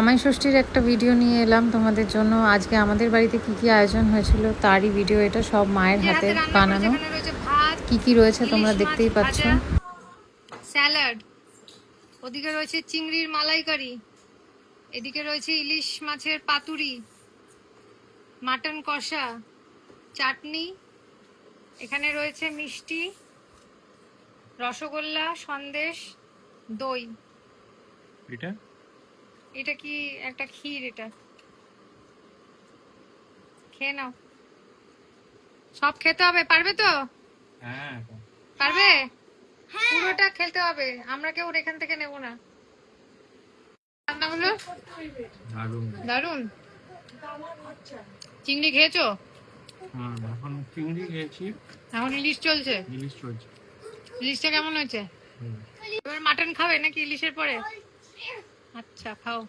জামাই ষষ্ঠীর একটা ভিডিও নিয়ে এলাম তোমাদের জন্য। আজকে আমাদের বাড়িতে কি কি আয়োজন হয়েছিল তারই ভিডিও এটা, সব মায়ের হাতে বানানো। কি কি রয়েছে তোমরা দেখতেই পাচ্ছ। স্যালাড, ওদিকে রয়েছে চিংড়ির মালাইকারি, এদিকে রয়েছে ইলিশ মাছের পাতুরি, মাটন কষা, চাটনি, এখানে রয়েছে মিষ্টি, রসগোল্লা, সন্দেশ, দই। এটা কি একটা ক্ষীর, এটা খেয়ে নাও। সব খেতে হবে, পারবে তো? হ্যাঁ পারবে, পুরোটা খেতে হবে, আমরা কেউ এখান থেকে নেব না। রান্না হলো দারুন। চিংড়ি খেয়েছো? এখন চিংড়ি খেয়েছি, এখন ইলিশ চলছে। ইলিশটা কেমন হয়েছে? এবার মাটন খাবে নাকি ইলিশের পরে? আচ্ছা খাও।